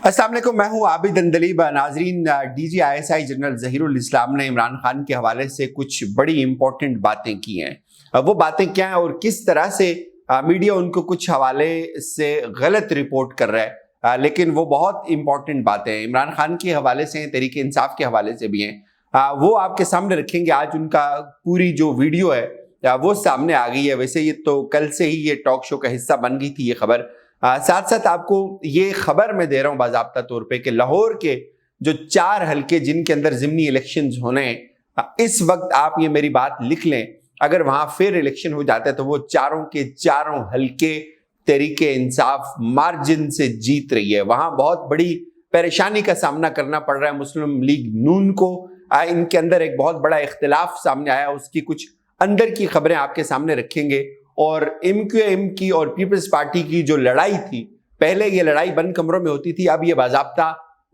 अस्सलाम वालेकुम, मैं हूं आबिद अंदलीब। नाजरीन, DGISI जनरल ज़हीरुल इस्लाम ने इमरान खान के हवाले से कुछ बड़ी इंपॉर्टेंट बातें की हैं। वो बातें क्या हैं और किस तरह से मीडिया उनको कुछ हवाले से गलत रिपोर्ट कर रहा है, लेकिन वो बहुत इंपॉर्टेंट बातें हैं। इमरान खान के हवाले से हैं, तहरीक इंसाफ के हवाले से भी हैं। वो आपके सामने रखेंगे। आज उनका पूरी जो वीडियो है वो सामने आ गई है। वैसे ये तो कल से ही ये टॉक शो का हिस्सा बन गई थी ये खबर। साथ साथ आपको ये खबर मैं दे रहा हूं बाज़ाब्ता तौर पे कि लाहौर के जो 4 हलके जिनके अंदर ज़िमनी इलेक्शंस होने हैं, इस वक्त आप ये मेरी बात लिख लें, अगर वहां फिर इलेक्शन हो जाता है तो वो चारों के चारों हलके तहरीक इंसाफ मार्जिन से जीत रही है। वहां बहुत बड़ी परेशानी का सामना करना पड़ रहा है मुस्लिम लीग नून को। इनके अंदर एक बहुत बड़ा इख्तिलाफ सामने आया, उसकी कुछ अंदर की खबरें आपके सामने रखेंगे। और MQM की और पीपल्स पार्टी की जो लड़ाई थी, पहले ये लड़ाई बंद कमरों में होती थी, अब ये बाज़ाब्ता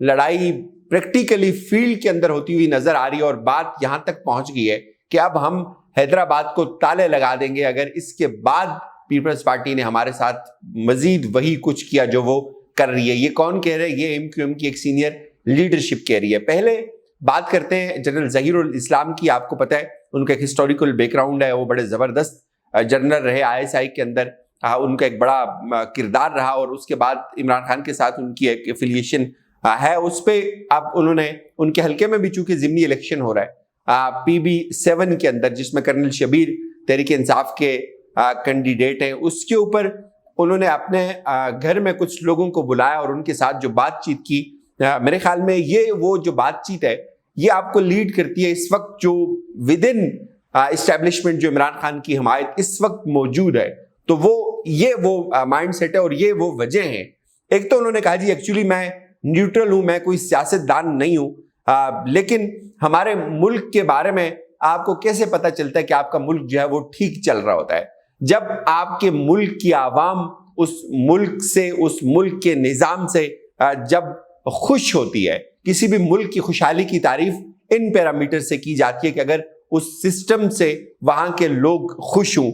लड़ाई प्रैक्टिकली फील्ड के अंदर होती हुई नजर आ रही है। और बात यहां तक पहुंच गई है कि अब हम हैदराबाद को ताले लगा देंगे अगर इसके बाद पीपल्स पार्टी ने हमारे साथ मजीद वही कुछ किया जो वो कर रही है। ये कौन कह रहे हैं? ये MQM की एक सीनियर लीडरशिप कह रही है। पहले बात करते हैं जनरल ज़हीरुल इस्लाम की। आपको पता है उनका एक हिस्टोरिकल बैकग्राउंड है, वो बड़े जबरदस्त जनरल रहे ISI के अंदर। उनका एक बड़ा किरदार रहा और उसके बाद इमरान खान के साथ उनकी एक एफिलिएशन है। उस पर अब उन्होंने उनके हल्के में भी चूंकि ज़िमनी इलेक्शन हो रहा है PB7 के अंदर, जिसमें कर्नल शबीर तहरीक इंसाफ के कैंडिडेट हैं, उसके ऊपर उन्होंने अपने घर में कुछ लोगों को बुलाया और उनके साथ जो बातचीत की, मेरे ख्याल में ये वो जो बातचीत है ये आपको लीड करती है इस वक्त जो विद इन इस्टेब्लिशमेंट जो इमरान खान की हिमायत इस वक्त मौजूद है। तो वो माइंड सेट है और ये वो वजह है। एक तो उन्होंने कहा जी एक्चुअली मैं न्यूट्रल हूं, मैं कोई सियासतदान नहीं हूं, लेकिन हमारे मुल्क के बारे में आपको कैसे पता चलता है कि आपका मुल्क जो है वो ठीक चल रहा होता है? जब आपके मुल्क की आवाम उस मुल्क से, उस मुल्क के निज़ाम से जब खुश होती है। किसी भी मुल्क की खुशहाली की तारीफ इन पैरामीटर से की जाती है कि अगर उस सिस्टम से वहां के लोग खुश हों।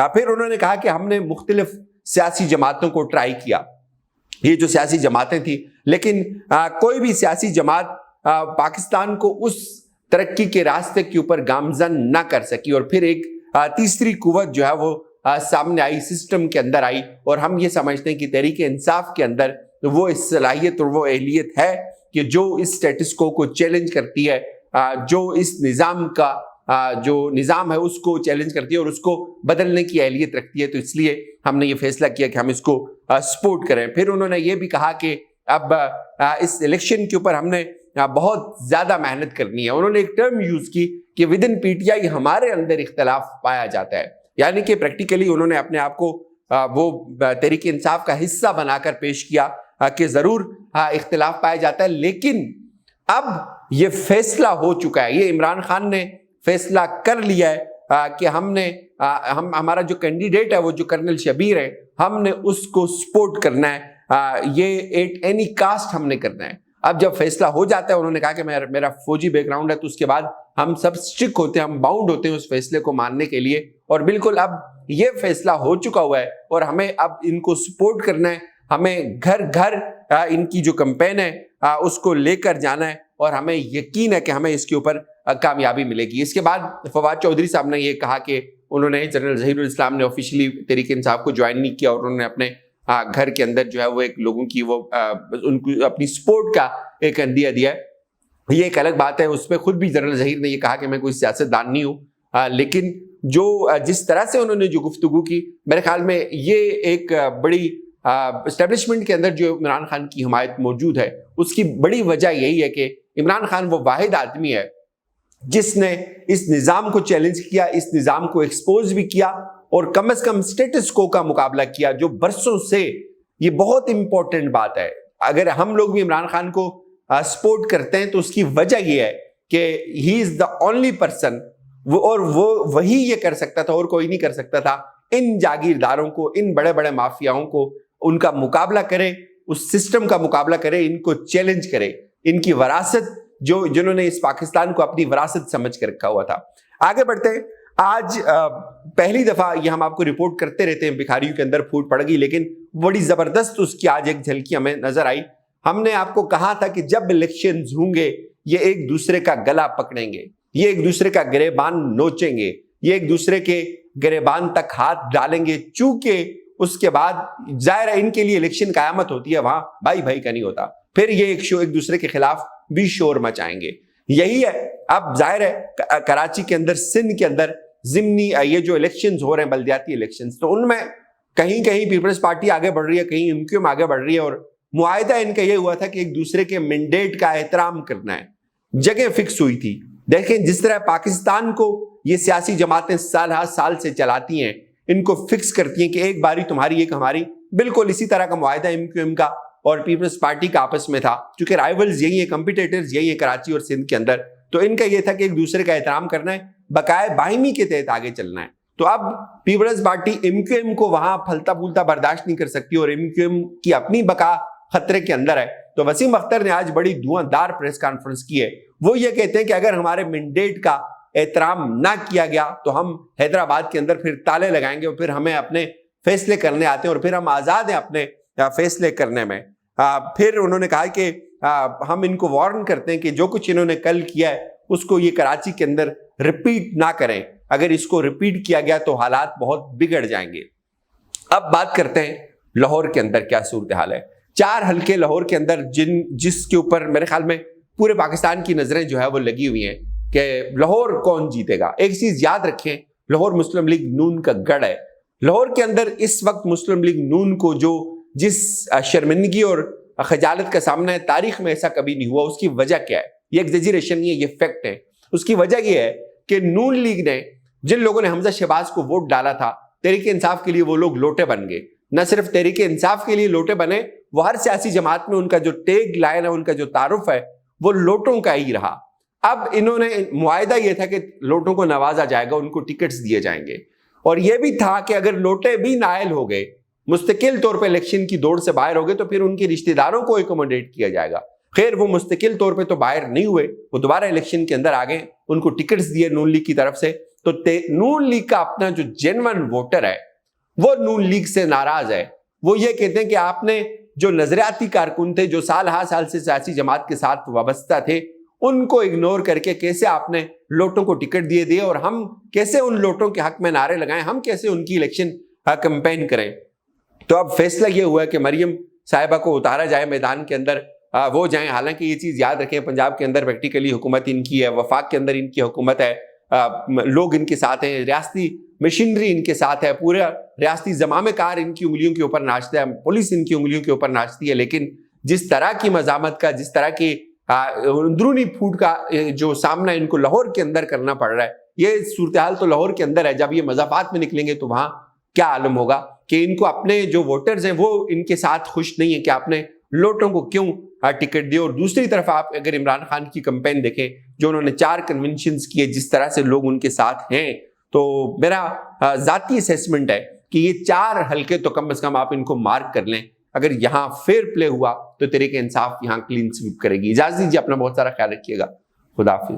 फिर उन्होंने कहा कि हमने मुख्तलिफ सियासी जमातों को ट्राई किया, ये जो सियासी जमातें थी, लेकिन कोई भी सियासी जमात पाकिस्तान को उस तरक्की के रास्ते के ऊपर गामजन ना कर सकी। और फिर एक तीसरी कुव्वत जो है वो सामने आई, सिस्टम के अंदर आई। और हम ये समझते हैं कि तहरीक इंसाफ के अंदर वो इस सलाहियत और वो एहलियत है कि जो इस स्टेटस को चैलेंज करती है, जो इस निज़ाम का जो निज़ाम है उसको चैलेंज करती है और उसको बदलने की अहलियत रखती है। तो इसलिए हमने ये फैसला किया कि हम इसको सपोर्ट करें। फिर उन्होंने ये भी कहा कि अब इस इलेक्शन के ऊपर हमने बहुत ज़्यादा मेहनत करनी है। उन्होंने एक टर्म यूज़ की कि विद इन PTI हमारे अंदर इख्तलाफ पाया जाता है, यानी कि प्रैक्टिकली उन्होंने अपने आप को वो तहरीक इंसाफ का हिस्सा बनाकर पेश किया कि ज़रूर इख्तलाफ पाया जाता है, लेकिन अब ये फैसला हो चुका है। ये इमरान खान ने फैसला कर लिया है कि हमारा जो कैंडिडेट है वो जो कर्नल शबीर है, हमने उसको सपोर्ट करना है। ये एट एनी कास्ट हमने करना है। अब जब फैसला हो जाता है, उन्होंने कहा कि मेरा फौजी बैकग्राउंड है, तो उसके बाद हम सब स्ट्रिक्ट होते हैं, हम बाउंड होते हैं उस फैसले को मानने के लिए। और बिल्कुल अब ये फैसला हो चुका हुआ है और हमें अब इनको सपोर्ट करना है। हमें घर घर इनकी जो कैंपेन है उसको लेकर जाना है और हमें यकीन है कि हमें इसके ऊपर कामयाबी मिलेगी। इसके बाद फवाद चौधरी साहब ने ये कहा कि उन्होंने जनरल ज़हीरुल इस्लाम ने ऑफिशियली तहरीक इंसाफ को ज्वाइन नहीं किया और उन्होंने अपने घर के अंदर जो है वो एक लोगों की वो उनको अपनी सपोर्ट का एक अंदिया दिया है। ये एक अलग बात है। उसमें खुद भी जनरल ज़हीर ने ये कहा कि मैं कोई सियासतदान नहीं हूँ, लेकिन जो जिस तरह से उन्होंने जो गुफ्तगू की, मेरे ख्याल में ये एक बड़ी एस्टेब्लिशमेंट के अंदर जो इमरान खान की हिमायत मौजूद है उसकी बड़ी वजह यही है कि इमरान खान वो वाहिद आदमी है जिसने इस निज़ाम को चैलेंज किया, इस निज़ाम को एक्सपोज भी किया और कम से कम स्टेटस को का मुकाबला किया जो बरसों से। ये बहुत इंपॉर्टेंट बात है। अगर हम लोग भी इमरान खान को सपोर्ट करते हैं तो उसकी वजह ये है कि he is the only person, वो वही ये कर सकता था और कोई नहीं कर सकता था। इन जागीरदारों को, इन बड़े बड़े माफियाओं को उनका मुकाबला करे, उस सिस्टम का मुकाबला करे, इनको चैलेंज करे, इनकी विरासत जिन्होंने इस पाकिस्तान को अपनी विरासत समझ कर रखा हुआ था। आगे बढ़ते हैं। आज पहली दफा ये हम आपको रिपोर्ट करते रहते हैं भिखारियों के अंदर फूट पड़ गई, लेकिन बड़ी जबरदस्त उसकी आज एक झलकी हमें नजर आई। ہم نے آپ کو کہا تھا کہ جب الیکشنز ہوں گے یہ ایک دوسرے کا گلا پکڑیں گے، یہ ایک دوسرے کا گریبان نوچیں گے، یہ ایک دوسرے کے گریبان تک ہاتھ ڈالیں گے، چونکہ اس کے بعد ظاہر ہے ان کے لیے الیکشن قیامت ہوتی ہے، وہاں بھائی بھائی کا نہیں ہوتا، پھر یہ ایک دوسرے کے خلاف بھی شور مچائیں گے۔ یہی ہے اب ظاہر ہے کراچی کے اندر، سندھ کے اندر ضمنی یہ جو الیکشنز ہو رہے ہیں بلدیاتی الیکشنز، تو ان میں کہیں کہیں پیپلز پارٹی آگے بڑھ رہی ہے، کہیں ایم کیو ایم آگے بڑھ رہی ہے، اور معاہدہ ان کا یہ ہوا تھا کہ ایک دوسرے کے مینڈیٹ کا احترام کرنا ہے، جگہ فکس ہوئی تھی۔ دیکھیں جس طرح پاکستان کو یہ سیاسی جماعتیں سال ہر سال سے چلاتی ہیں، ان کو فکس کرتی ہیں کہ ایک باری تمہاری ایک ہماری، بالکل اسی طرح کا معاہدہ ایم کیو ایم کا اور پیپلز پارٹی کا آپس میں تھا، چونکہ رائیولز یہی ہیں، کمپیٹیٹرز یہی ہیں کراچی اور سندھ کے اندر، تو ان کا یہ تھا کہ ایک دوسرے کا احترام کرنا ہے، بقائے باہمی کے تحت آگے چلنا ہے۔ تو اب peoples party M Q M کو وہاں پھلتا پھولتا برداشت نہیں کر سکتی، اور ایم کیو ایم کی اپنی بقا خطرے کے اندر ہے۔ تو وسیم اختر نے آج بڑی دھواں دار پریس کانفرنس کی ہے، وہ یہ کہتے ہیں کہ اگر ہمارے مینڈیٹ کا احترام نہ کیا گیا تو ہم حیدرآباد کے اندر پھر تالے لگائیں گے، اور پھر ہمیں اپنے فیصلے کرنے آتے ہیں، اور پھر ہم آزاد ہیں اپنے فیصلے کرنے میں۔ پھر انہوں نے کہا کہ ہم ان کو وارن کرتے ہیں کہ جو کچھ انہوں نے کل کیا ہے اس کو یہ کراچی کے اندر ریپیٹ نہ کریں، اگر اس کو ریپیٹ کیا گیا تو حالات بہت بگڑ جائیں گے۔ اب بات کرتے ہیں لاہور کے اندر کیا صورتحال ہے۔ 4 حلقے لاہور کے اندر جس کے اوپر میرے خیال میں پورے پاکستان کی نظریں جو ہے وہ لگی ہوئی ہیں کہ لاہور کون جیتے گا۔ ایک چیز یاد رکھیں، لاہور مسلم لیگ نون کا گڑھ ہے۔ لاہور کے اندر اس وقت مسلم لیگ نون کو جس شرمندگی اور خجالت کا سامنا ہے، تاریخ میں ایسا کبھی نہیں ہوا۔ اس کی وجہ کیا ہے؟ یہ ایگزیجریشن نہیں ہے، یہ فیکٹ ہے۔ اس کی وجہ یہ ہے کہ نون لیگ نے، جن لوگوں نے حمزہ شہباز کو ووٹ ڈالا تھا تحریک انصاف کے لیے، وہ لوگ لوٹے بن گئے۔ نہ صرف تحریک انصاف کے لیے لوٹے بنے، وہ ہر سیاسی جماعت میں ان کا جو ٹیگ لائن ہے، ان کا جو تعارف ہے، وہ لوٹوں کا ہی رہا۔ اب انہوں نے معاہدہ یہ تھا کہ لوٹوں کو نوازا جائے گا، ان کو ٹکٹس دیے جائیں گے، اور یہ بھی تھا کہ اگر لوٹے بھی نائل ہو گئے، مستقل طور پہ الیکشن کی دوڑ سے باہر ہو گئے، تو پھر ان کے رشتہ داروں کو ایکوموڈیٹ کیا جائے گا۔ خیر وہ مستقل طور پہ تو باہر نہیں ہوئے، وہ دوبارہ الیکشن کے اندر آ گئے، ان کو ٹکٹس دیے نون لیگ کی طرف سے۔ تو نون لیگ کا اپنا جو جینون ووٹر ہے وہ نون لیگ سے ناراض ہے۔ وہ یہ کہتے ہیں کہ آپ نے جو نظریاتی کارکن تھے، جو سال ہر سال سے سیاسی جماعت کے ساتھ وابستہ تھے، ان کو اگنور کر کے کیسے آپ نے لوٹوں کو ٹکٹ دیے، اور ہم کیسے ان لوٹوں کے حق میں نعرے لگائیں، ہم کیسے ان کی الیکشن کمپین کریں۔ تو اب فیصلہ یہ ہوا ہے کہ مریم صاحبہ کو اتارا جائے میدان کے اندر، وہ جائیں۔ حالانکہ یہ چیز یاد رکھیں، پنجاب کے اندر پریکٹیکلی حکومت ان کی ہے، وفاق کے اندر ان کی حکومت ہے، لوگ ان کے ساتھ ہیں، ریاستی مشینری ان کے ساتھ ہے، پورا ریاستی زمام کار ان کی انگلیوں کے اوپر ناچتا ہے، پولیس ان کی انگلیوں کے اوپر ناچتی ہے۔ لیکن جس طرح کی مزاحمت کا، جس طرح کی اندرونی پھوٹ کا جو سامنا ان کو لاہور کے اندر کرنا پڑ رہا ہے، یہ صورتحال تو لاہور کے اندر ہے۔ جب یہ مضافات میں نکلیں گے تو وہاں کیا عالم ہوگا کہ ان کو اپنے جو ووٹرز ہیں وہ ان کے ساتھ خوش نہیں ہیں کہ آپ نے لوٹوں کو کیوں ٹکٹ دی۔ اور دوسری طرف آپ اگر عمران خان کی کمپین دیکھیں، جو انہوں نے 4 کنونشنز کیے، جس طرح سے لوگ ان کے ساتھ ہیں، تو میرا ذاتی اسیسمنٹ ہے کہ یہ 4 حلقے تو کم از کم آپ ان کو مارک کر لیں۔ اگر یہاں فیئر پلے ہوا تو تحریک انصاف یہاں کلین سویپ کرے گی۔ اجازت دیجیے، اپنا بہت سارا خیال رکھیے گا۔ خدا حافظ۔